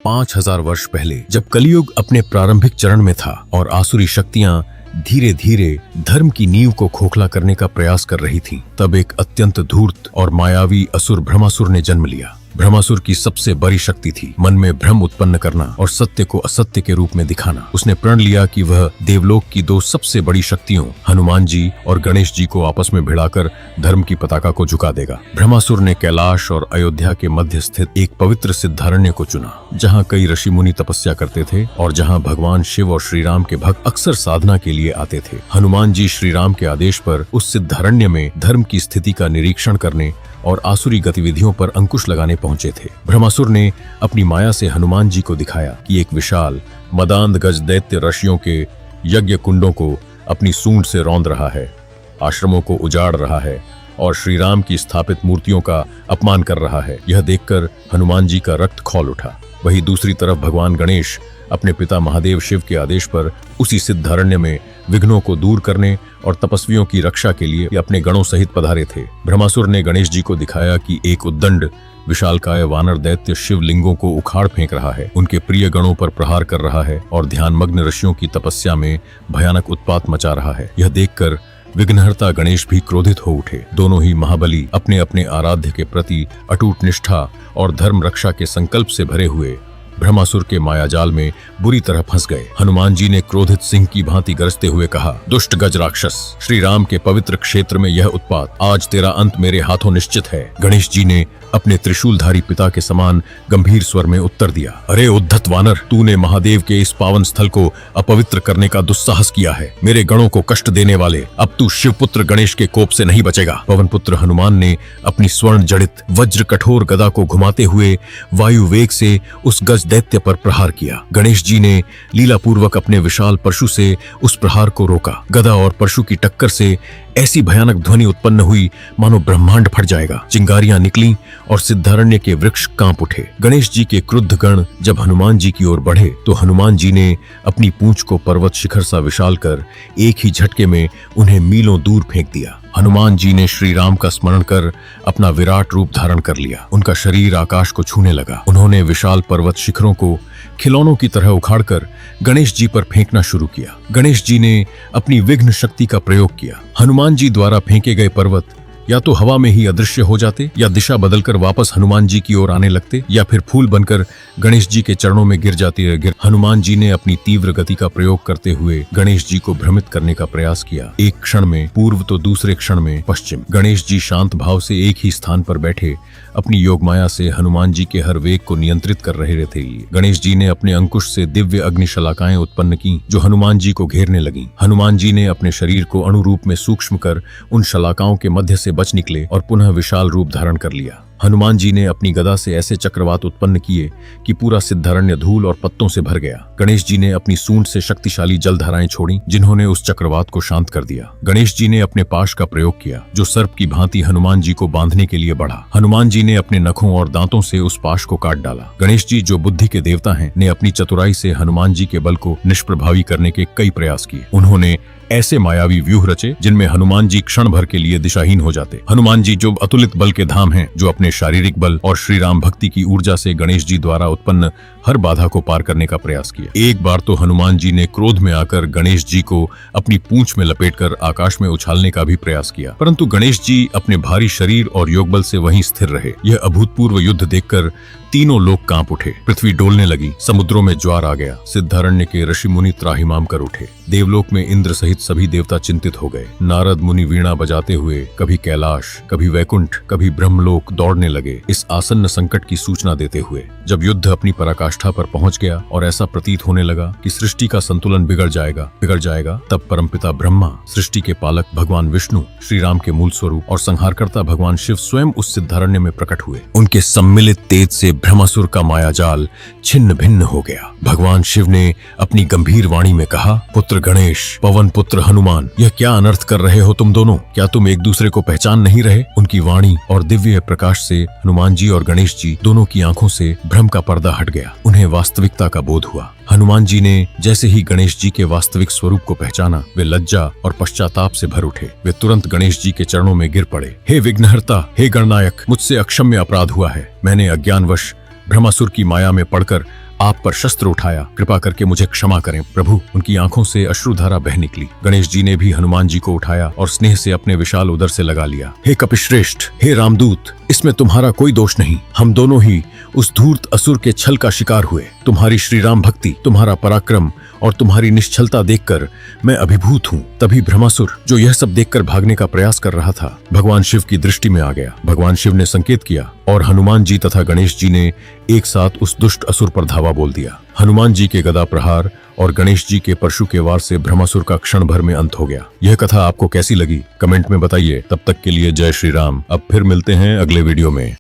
5000 वर्ष पहले, जब कलियुग अपने प्रारंभिक चरण में था और आसुरी शक्तियां धीरे धीरे धर्म की नींव को खोखला करने का प्रयास कर रही थीं, तब एक अत्यंत धूर्त और मायावी असुर ब्रह्मासुर ने जन्म लिया। ब्रह्मासुर की सबसे बड़ी शक्ति थी मन में भ्रम उत्पन्न करना और सत्य को असत्य के रूप में दिखाना। उसने प्रण लिया कि वह देवलोक की दो सबसे बड़ी शक्तियों हनुमान जी और गणेश जी को आपस में भिड़ाकर धर्म की पताका को झुका देगा। ब्रह्मासुर ने कैलाश और अयोध्या के मध्य स्थित एक पवित्र सिद्धारण्य को चुना, जहाँ कई ऋषि मुनि तपस्या करते थे और जहाँ भगवान शिव और श्री राम के भक्त अक्सर साधना के लिए आते थे। हनुमान जी श्री राम के आदेश पर उस सिद्धारण्य में धर्म की स्थिति का निरीक्षण करने और आसुरी गतिविधियों पर अंकुश लगाने पहुंचे थे। ब्रह्मासुर ने अपनी माया से हनुमान जी को दिखाया कि एक विशाल मदांध गज दैत्य ऋषियों के यज्ञ कुंडों को अपनी सूंड से रौंद रहा है, आश्रमों को उजाड़ रहा है और श्री राम की स्थापित मूर्तियों का अपमान कर रहा है। यह देखकर हनुमान जी का रक्त खौल उठा। वहीं दूसरी तरफ भगवान गणेश अपने पिता महादेव शिव के आदेश पर उसी सिद्धारण्य में विघ्नों को दूर करने और तपस्वियों की रक्षा के लिए अपने गणों सहित पधारे थे। ब्रह्मासुर ने गणेश जी को दिखाया कि एक उद्दंड विशालकाय वानर दैत्य शिवलिंगों को उखाड़ फेंक रहा है, उनके प्रिय गणों पर प्रहार कर रहा है और ध्यानमग्न ऋषियों की तपस्या में भयानक उत्पात मचा रहा है। यह देखकर विघ्नहर्ता गणेश भी क्रोधित हो उठे। दोनों ही महाबली अपने अपने आराध्य के प्रति अटूट निष्ठा और धर्म रक्षा के संकल्प से भरे हुए ब्रह्मासुर के मायाजाल में बुरी तरह फंस गए। हनुमान जी ने क्रोधित सिंह की भांति गरजते हुए कहा, दुष्ट गज राक्षस, श्री राम के पवित्र क्षेत्र में यह उत्पात, आज तेरा अंत मेरे हाथों निश्चित है। गणेश जी ने अपने त्रिशूलधारी पिता के समान गंभीर स्वर में उत्तर दिया, अरे उद्धत वानर, तूने महादेव के इस पावन स्थल को अपवित्र करने का दुस्साहस किया है। मेरे गणों को कष्ट देने वाले, अब तू शिवपुत्र गणेश के कोप से नहीं बचेगा। पवन पुत्र हनुमान ने अपनी स्वर्ण जड़ित वज्र कठोर गदा को घुमाते हुए वायु वेग से उस गज दैत्य पर प्रहार किया। गणेश जी ने लीलापूर्वक अपने विशाल परशु से उस प्रहार को रोका। गदा और परशु की टक्कर से ऐसी भयानक ध्वनि उत्पन्न हुई मानो ब्रह्मांड फट जाएगा। चिंगारियां निकली और सिद्धारण्य के वृक्ष कांप उठे। गणेश जी के क्रुद्ध गण जब हनुमान जी की ओर बढ़े तो हनुमान जी ने अपनी पूंछ को पर्वत शिखर सा विशाल कर एक ही झटके में उन्हें मीलों दूर फेंक दिया। हनुमान जी ने श्री राम का स्मरण कर अपना विराट रूप धारण कर लिया। उनका शरीर आकाश को छूने लगा। उन्होंने विशाल पर्वत शिखरों को खिलौनों की तरह उखाड़कर गणेश जी पर फेंकना शुरू किया। गणेश जी ने अपनी विघ्न शक्ति का प्रयोग किया। हनुमान जी द्वारा फेंके गए पर्वत या तो हवा में ही अदृश्य हो जाते या दिशा बदलकर वापस हनुमान जी की ओर आने लगते या फिर फूल बनकर गणेश जी के चरणों में गिर जाते। हनुमान जी ने अपनी तीव्र गति का प्रयोग करते हुए गणेश जी को भ्रमित करने का प्रयास किया। एक क्षण में पूर्व तो दूसरे क्षण में पश्चिम। गणेश जी शांत भाव से एक ही स्थान पर बैठे अपनी योगमाया से हनुमान जी के हर वेग को नियंत्रित कर रहे थे। गणेश जी ने अपने अंकुश से दिव्य अग्निशलाकाएं उत्पन्न की जो हनुमान जी को घेरने लगी। हनुमान जी ने अपने शरीर को अणुरूप में सूक्ष्म कर उन शलाकाओं के मध्य से बच निकले और पुनः विशाल रूप धारण कर लिया। हनुमान जी ने अपनी गदा से ऐसे चक्रवात उत्पन्न किए कि पूरा सिद्धारण्य धूल और पत्तों से भर गया। गणेश जी ने अपनी सूंड से शक्तिशाली जलधाराएं छोड़ी जिन्होंने उस चक्रवात को शांत कर दिया। गणेश जी ने अपने पाश का प्रयोग किया जो सर्प की भांति हनुमान जी को बांधने के लिए बढ़ा। हनुमान जी ने अपने नखों और दांतों से उस पाश को काट डाला। गणेश जी जो बुद्धि के देवता हैं ने अपनी चतुराई से हनुमान जी के बल को निष्प्रभावी करने के कई प्रयास किए। उन्होंने ऐसे मायावी व्यूह रचे जिनमें हनुमान जी क्षण भर के लिए दिशाहीन हो जाते। हनुमान जी जो अतुलित बल के धाम हैं, जो अपने शारीरिक बल और श्री राम भक्ति की ऊर्जा से गणेश जी द्वारा उत्पन्न हर बाधा को पार करने का प्रयास किया। एक बार तो हनुमान जी ने क्रोध में आकर गणेश जी को अपनी पूंछ में लपेटकर आकाश में उछालने का भी प्रयास किया, परंतु गणेश जी अपने भारी शरीर और योगबल से वहीं स्थिर रहे। यह अभूतपूर्व युद्ध देखकर तीनों लोग कांप उठे। पृथ्वी डोलने लगी, समुद्रों में ज्वार आ गया। सिद्धारण्य के ऋषि मुनि त्राहिमाम कर उठे। देवलोक में इंद्र सहित सभी देवता चिंतित हो गए। नारद मुनि वीणा बजाते हुए कभी कैलाश, कभी वैकुंठ, कभी ब्रह्मलोक दौड़ने लगे इस आसन्न संकट की सूचना देते हुए। जब युद्ध अपनी पराकाष्ठा पर पहुंच गया और ऐसा प्रतीत होने लगा कि सृष्टि का संतुलन बिगड़ जाएगा, तब परमपिता ब्रह्मा, सृष्टि के पालक भगवान विष्णु, श्री राम के मूल स्वरूप और संहारकर्ता भगवान शिव स्वयं उस सिद्धारण्य में प्रकट हुए। उनके सम्मिलित तेज से ब्रह्मासुर का मायाजाल छिन्न भिन्न हो गया। भगवान शिव ने अपनी गंभीर वाणी में कहा, पुत्र गणेश, पवन पुत्र हनुमान, यह क्या अनर्थ कर रहे हो तुम दोनों? क्या तुम एक दूसरे को पहचान नहीं रहे? उनकी वाणी और दिव्य प्रकाश से हनुमान जी और गणेश जी दोनों की आंखों से भ्रम का पर्दा हट गया। उन्हें वास्तविकता का बोध हुआ। हनुमान जी ने जैसे ही गणेश जी के वास्तविक स्वरूप को पहचाना, वे लज्जा और पश्चाताप से भर उठे। वे तुरंत गणेश जी के चरणों में गिर पड़े। हे विघ्नहर्ता, हे गणनायक, मुझसे अक्षम्य अपराध हुआ है। मैंने अज्ञानवश ब्रह्मासुर की माया में पड़कर आप पर शस्त्र उठाया, कृपा करके मुझे क्षमा करें प्रभु। उनकी आंखों से अश्रुधारा बह निकली। गणेश जी ने भी हनुमान जी को उठाया और स्नेह से अपने विशाल उदर से लगा लिया। हे कपिश्रेष्ठ, हे रामदूत, इसमें तुम्हारा कोई दोष नहीं। हम दोनों ही उस धूर्त असुर के छल का शिकार हुए। तुम्हारी श्री राम भक्ति, तुम्हारा पराक्रम और तुम्हारी निश्चलता देखकर मैं अभिभूत हूँ। तभी ब्रह्मासुर, जो यह सब देखकर भागने का प्रयास कर रहा था, भगवान शिव की दृष्टि में आ गया। भगवान शिव ने संकेत किया और हनुमान जी तथा गणेश जी ने एक साथ उस दुष्ट असुर पर धावा बोल दिया। हनुमान जी के गदा प्रहार और गणेश जी के परशु के वार से ब्रह्मासुर का क्षण भर में अंत हो गया। यह कथा आपको कैसी लगी कमेंट में बताइए। तब तक के लिए जय श्री राम। अब फिर मिलते हैं अगले वीडियो में।